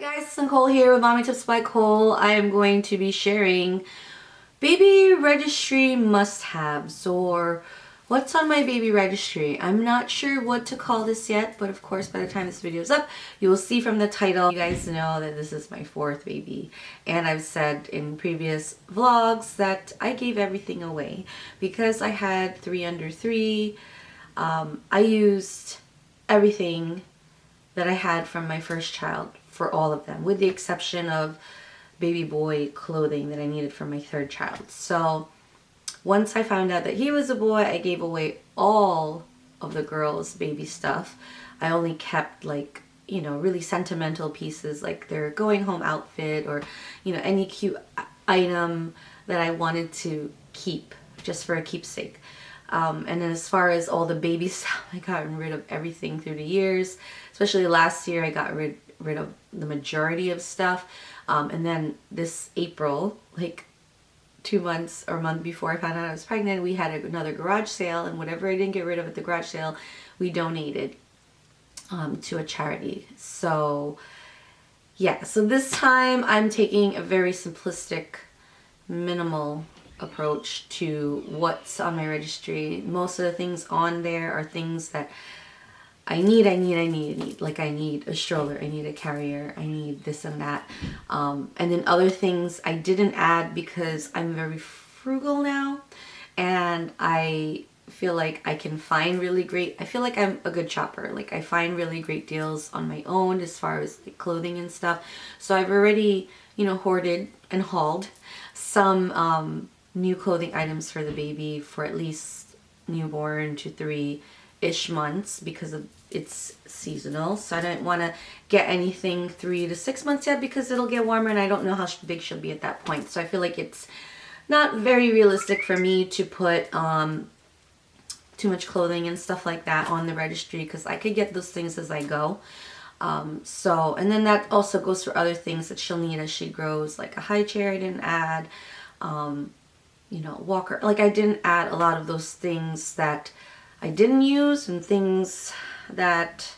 guys, it's Nicole here with Mommy Tips by Cole. I am going to be sharing baby registry must-haves, or what's on my baby registry. I'm not sure what to call this yet, but of course by the time this video is up, you will see from the title. You guys know that this is my fourth baby, and I've said in previous vlogs that I gave everything away because I had 3 under 3. I used everything that I had from my first child for all of them, with the exception of baby boy clothing that I needed for my third child. So once I found out that he was a boy, I gave away all of the girls' baby stuff. I only kept, like, you know, really sentimental pieces, like their going home outfit, or, you know, any cute item that I wanted to keep just for a keepsake. And then as far as all the baby stuff, I got rid of everything through the years. Especially last year, I got rid of the majority of stuff. And then this April, like 2 months or a month before I found out I was pregnant, we had another garage sale, and whatever I didn't get rid of at the garage sale, we donated to a charity. So yeah, so this time I'm taking a very simplistic, minimal approach to what's on my registry. Most of the things on there are things that I need. Like, I need a stroller, I need a carrier, I need this and that. And then other things I didn't add because I'm very frugal now, and I feel like I can find really great, I feel like I'm a good shopper. Like, I find really great deals on my own as far as like clothing and stuff. So I've already, you know, hoarded and hauled some new clothing items for the baby for at least newborn to 3-ish months, because of it's seasonal. So I don't want to get anything 3 to 6 months yet because it'll get warmer and I don't know how big she'll be at that point. So I feel like it's not very realistic for me to put too much clothing and stuff like that on the registry, because I could get those things as I go. So, and then that also goes for other things that she'll need as she grows, like a high chair I didn't add, you know, walker. Like, I didn't add a lot of those things that I didn't use, and things that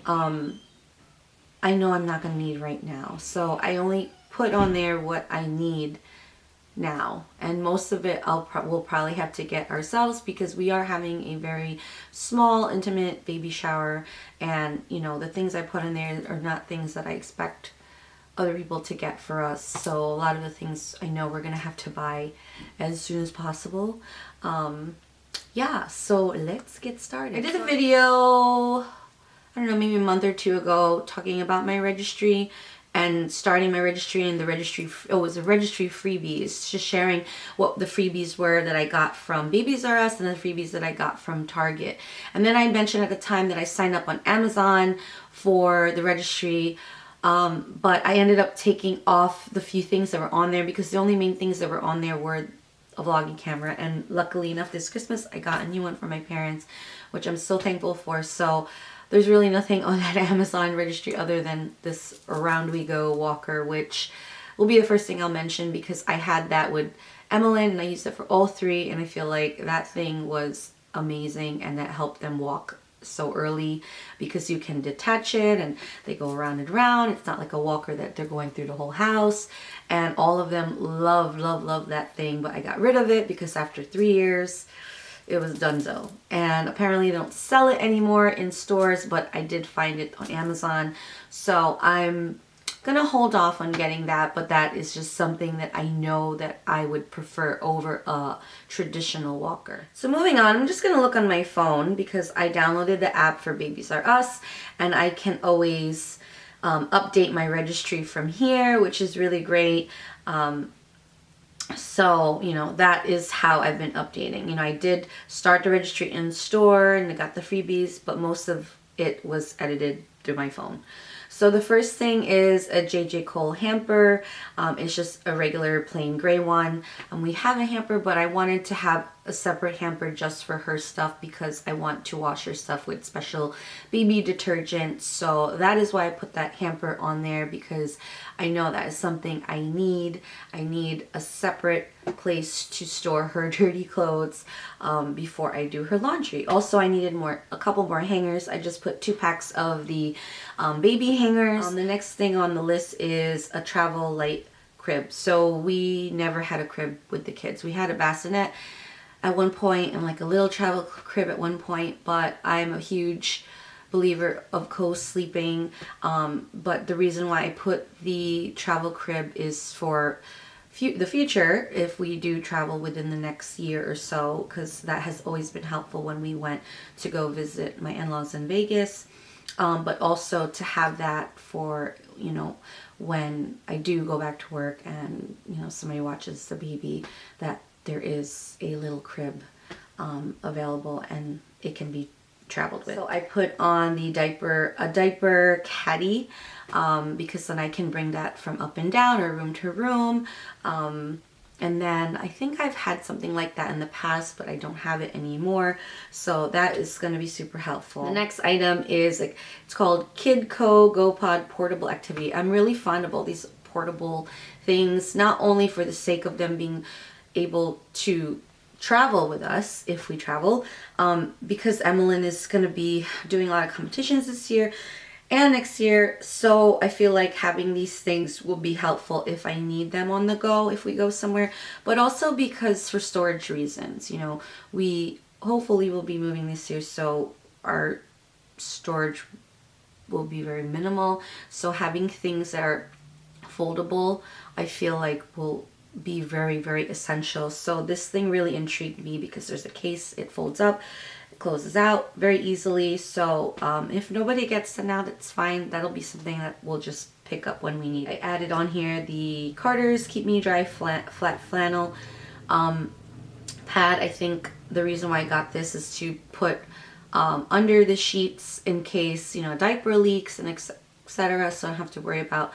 I know I'm not going to need right now. So I only put on there what I need now, and most of it we'll probably have to get ourselves, because we are having a very small, intimate baby shower, and, you know, the things I put in there are not things that I expect other people to get for us. So a lot of the things I know we're gonna have to buy as soon as possible. Yeah, so let's get started. I did a video, I don't know, maybe a month or 2 ago, talking about my registry and starting my registry, and the registry, it was a registry freebies, just sharing what the freebies were that I got from Babies R Us and the freebies that I got from Target. And then I mentioned at the time that I signed up on Amazon for the registry, but I ended up taking off the few things that were on there, because the only main things that were on there were a vlogging camera, and luckily enough this Christmas I got a new one for my parents, which I'm so thankful for. So there's really nothing on that Amazon registry other than this Around We Go walker, which will be the first thing I'll mention, because I had that with Emmeline and I used it for all 3, and I feel like that thing was amazing, and that helped them walk so early, because you can detach it and they go around and around. It's not like a walker that they're going through the whole house, and all of them love that thing. But I got rid of it because after 3 years it was donezo, and apparently they don't sell it anymore in stores, but I did find it on Amazon. So I'm gonna hold off on getting that, but that is just something that I know that I would prefer over a traditional walker. So moving on, I'm just gonna look on my phone, because I downloaded the app for Babies R Us, and I can always update my registry from here, which is really great. So, you know, that is how I've been updating. You know, I did start the registry in store and I got the freebies, but most of it was edited through my phone. So the first thing is a J.J. Cole hamper. It's just a regular plain gray one. We have a hamper, but I wanted to have a separate hamper just for her stuff because I want to wash her stuff with special baby detergent. So that is why I put that hamper on there, because I know that is something I need. I need a separate place to store her dirty clothes before I do her laundry. Also, I needed a couple more hangers. I just put 2 packs of the baby hangers. The next thing on the list is a travel light crib. So we never had a crib with the kids. We had a bassinet at one point and like a little travel crib at one point, but I'm a huge believer of co-sleeping. But the reason why I put the travel crib is for the future, if we do travel within the next year or so, because that has always been helpful when we went to go visit my in-laws in Vegas. But also to have that for, you know, when I do go back to work and, you know, somebody watches the baby, that there is a little crib available and it can be traveled with. So I put on the Diaper Caddy, because then I can bring that from up and down or room to room. And then I think I've had something like that in the past, but I don't have it anymore. So that is going to be super helpful. The next item is it's called KidCo GoPod Portable Activity. I'm really fond of all these portable things, not only for the sake of them being able to travel with us if we travel, because Emmeline is going to be doing a lot of competitions this year and next year, so I feel like having these things will be helpful if I need them on the go if we go somewhere, but also because for storage reasons, you know, we hopefully will be moving this year, so our storage will be very minimal, so having things that are foldable I feel like will be very, very essential. So this thing really intrigued me because there's a case, it folds up, it closes out very easily. So if nobody gets them now, that's fine. That'll be something that we'll just pick up when we need. I added on here the Carter's Keep Me Dry flat flannel pad. I think the reason why I got this is to put under the sheets in case, you know, diaper leaks and etc. So I don't have to worry about,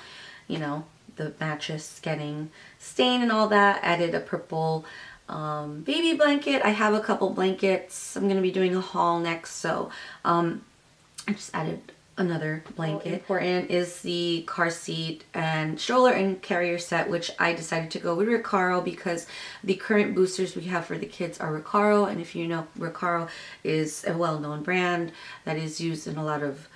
you know, the mattress getting stained and all that. Added a purple baby blanket. I have a couple blankets. I'm going to be doing a haul next, so I just added another blanket. Important is the car seat and stroller and carrier set, which I decided to go with Recaro because the current boosters we have for the kids are Recaro, and if you know, Recaro is a well-known brand that is used in a lot of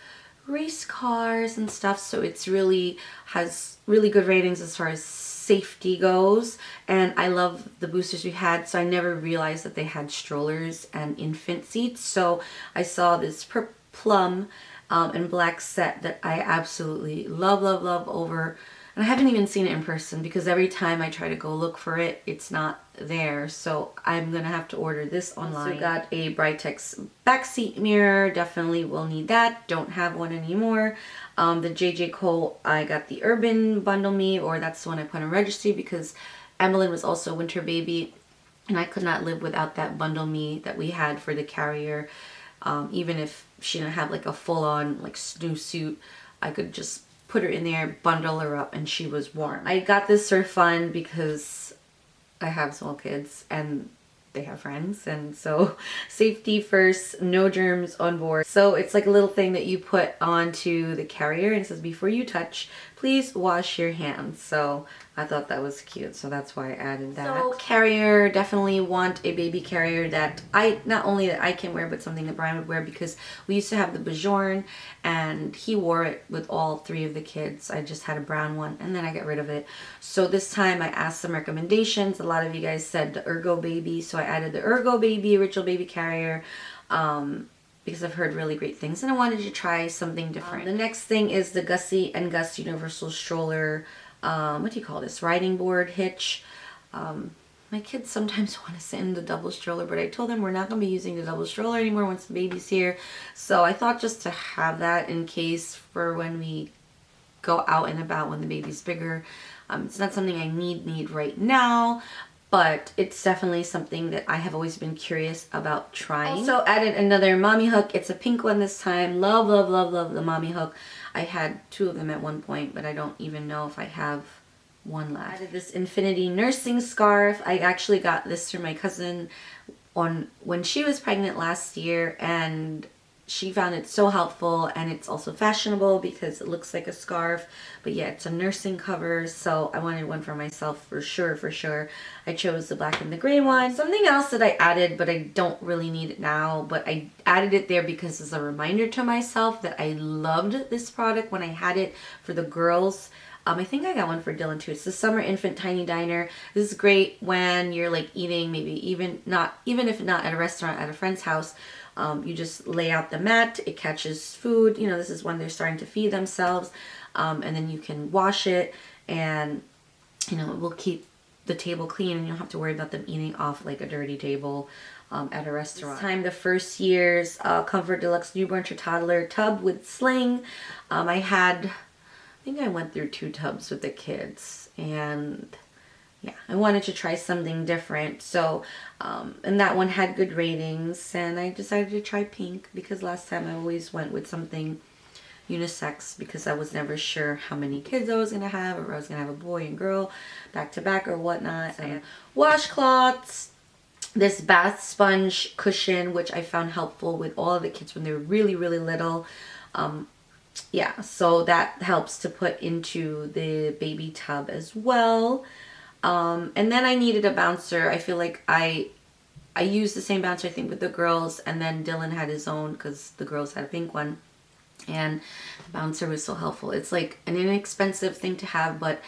race cars and stuff, so it's really has really good ratings as far as safety goes, and I love the boosters we had, so I never realized that they had strollers and infant seats. So I saw this plum and black set that I absolutely love over, and I haven't even seen it in person because every time I try to go look for it, it's not there. So I'm gonna have to order this online. So got a Britex backseat mirror, definitely will need that. Don't have one anymore. The JJ Cole, I got the Urban Bundle Me, or that's the one I put on Registry because Emmeline was also a winter baby and I could not live without that Bundle Me that we had for the carrier. Even if she didn't have like a full-on like snowsuit, I could just put her in there, bundle her up, and she was warm. I got this for fun because I have small kids and they have friends, and so safety first, no germs on board. So it's like a little thing that you put onto the carrier and it says, before you touch, please wash your hands. So I thought that was cute, so that's why I added that. So carrier, definitely want a baby carrier that not only that I can wear, but something that Brian would wear, because we used to have the Bajorn and he wore it with all 3 of the kids. I just had a brown one and then I got rid of it. So this time I asked some recommendations. A lot of you guys said the Ergo Baby, so I added the Ergo Baby, original baby carrier, because I've heard really great things and I wanted to try something different. The next thing is the Gussie and Gus Universal Stroller, what do you call this, riding board hitch. My kids sometimes want to sit in the double stroller, but I told them we're not going to be using the double stroller anymore once the baby's here. So I thought just to have that in case for when we go out and about when the baby's bigger. It's not something I need right now, but it's definitely something that I have always been curious about trying. Also added another mommy hook. It's a pink one this time. Love the mommy hook. I had 2 of them at one point, but I don't even know if I have one left. I added this infinity nursing scarf. I actually got this from my cousin on when she was pregnant last year, and she found it so helpful, and it's also fashionable because it looks like a scarf, but yeah, it's a nursing cover, so I wanted one for myself for sure, for sure. I chose the black and the gray one. Something else that I added, but I don't really need it now, but I added it there because it's a reminder to myself that I loved this product when I had it for the girls. I think I got one for Dylan too. It's the Summer Infant Tiny Diner. This is great when you're like eating, maybe even if not at a restaurant, at a friend's house. You just lay out the mat, it catches food. You know, this is when they're starting to feed themselves. And then you can wash it, and you know, it will keep the table clean, and you don't have to worry about them eating off like a dirty table at a restaurant. This time, the first year's Comfort Deluxe Newborn to Toddler tub with sling. I think I went through 2 tubs with the kids, and yeah, I wanted to try something different. So, and that one had good ratings, and I decided to try pink because last time I always went with something unisex because I was never sure how many kids I was going to have, or I was going to have a boy and girl back to back or whatnot. So, washcloths, this bath sponge cushion, which I found helpful with all of the kids when they were really, really little. Yeah, so that helps to put into the baby tub as well. And then I needed a bouncer. I feel like I used the same bouncer, I think, with the girls, and then Dylan had his own because the girls had a pink one. And the bouncer was so helpful. It's like an inexpensive thing to have, but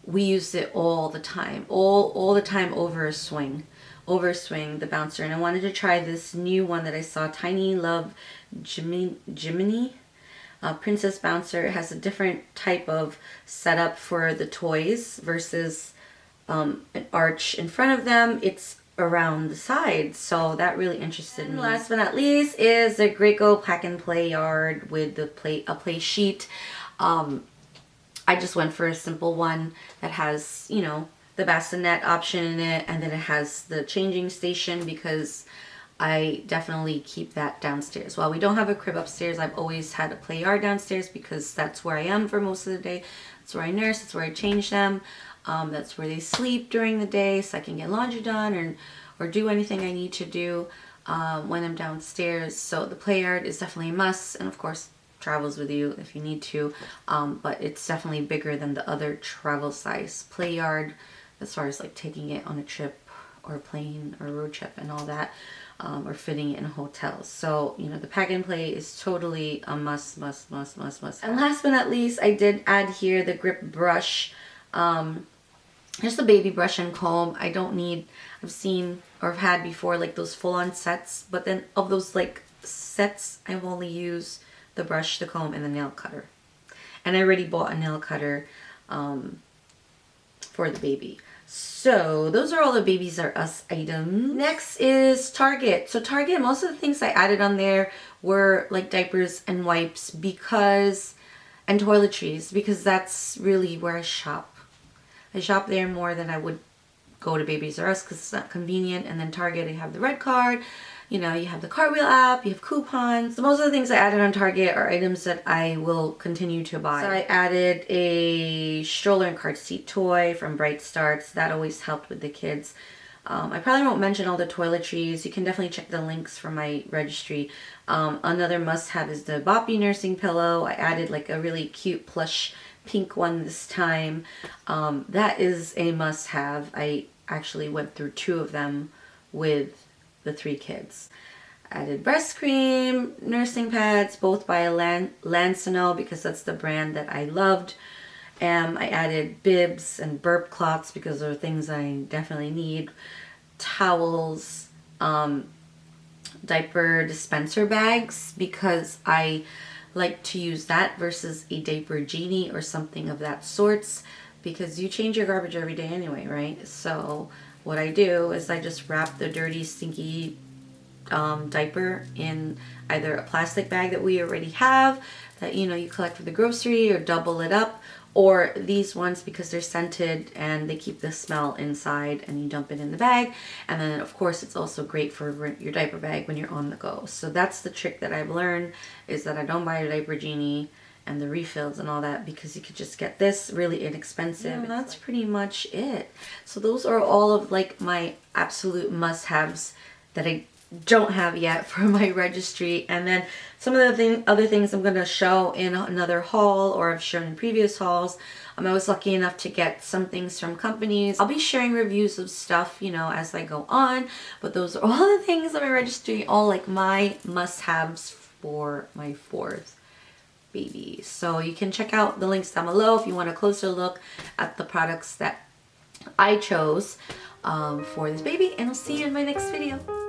we used it all the time. All the time over a swing, the bouncer. And I wanted to try this new one that I saw, Tiny Love Jiminy. Princess Bouncer. It has a different type of setup for the toys versus an arch in front of them. It's around the sides, so that really interested me. Last but not least is the Graco Pack and Play Yard with the play sheet. I just went for a simple one that has, you know, the bassinet option in it, and then it has the changing station because I definitely keep that downstairs. While we don't have a crib upstairs, I've always had a play yard downstairs because that's where I am for most of the day. That's where I nurse, that's where I change them. That's where they sleep during the day, so I can get laundry done or do anything I need to do when I'm downstairs. So the play yard is definitely a must, and of course travels with you if you need to. But it's definitely bigger than the other travel size play yard as far as like taking it on a trip or a plane or a road trip and all that. Or fitting it in hotels. So, you know, the pack and play is totally a must. And last but not least, I did add here the grip brush. Just a baby brush and comb. I don't need, I've seen or have had before like those full-on sets, but then of those like sets, I've only used the brush, the comb, and the nail cutter. And I already bought a nail cutter for the baby. So those are all the Babies R Us items. Next is Target. So Target, most of the things I added on there were like diapers and wipes and toiletries, because that's really where I shop. I shop there more than I would go to Babies R Us because it's not convenient. And then Target, I have the red card. You know, you have the Cartwheel app, you have coupons. So most of the things I added on Target are items that I will continue to buy. So I added a stroller and car seat toy from Bright Starts. That always helped with the kids. I probably won't mention all the toiletries. You can definitely check the links from my registry. Another must-have is the Boppy nursing pillow. I added like a really cute plush pink one this time. That is a must-have. I actually went through 2 of them with the 3 kids. Added breast cream, nursing pads, both by Lansano because that's the brand that I loved. I added bibs and burp cloths because they're things I definitely need. Towels, diaper dispenser bags because I like to use that versus a diaper genie or something of that sorts, because you change your garbage every day anyway, right? So what I do is I just wrap the dirty, stinky diaper in either a plastic bag that we already have that, you know, you collect for the grocery, or double it up, or these ones because they're scented and they keep the smell inside, and you dump it in the bag. And then of course it's also great for your diaper bag when you're on the go. So that's the trick that I've learned, is that I don't buy a diaper genie and the refills and all that, because you could just get this really inexpensive. And that's pretty much it. So those are all of like my absolute must-haves that I don't have yet for my registry, and then some of the other things I'm going to show in another haul, or I've shown in previous hauls. I was lucky enough to get some things from companies. I'll be sharing reviews of stuff, you know, as I go on, but those are all the things on my registry, all like my must-haves for my 4th baby. So you can check out the links down below if you want a closer look at the products that I chose for this baby, and I'll see you in my next video.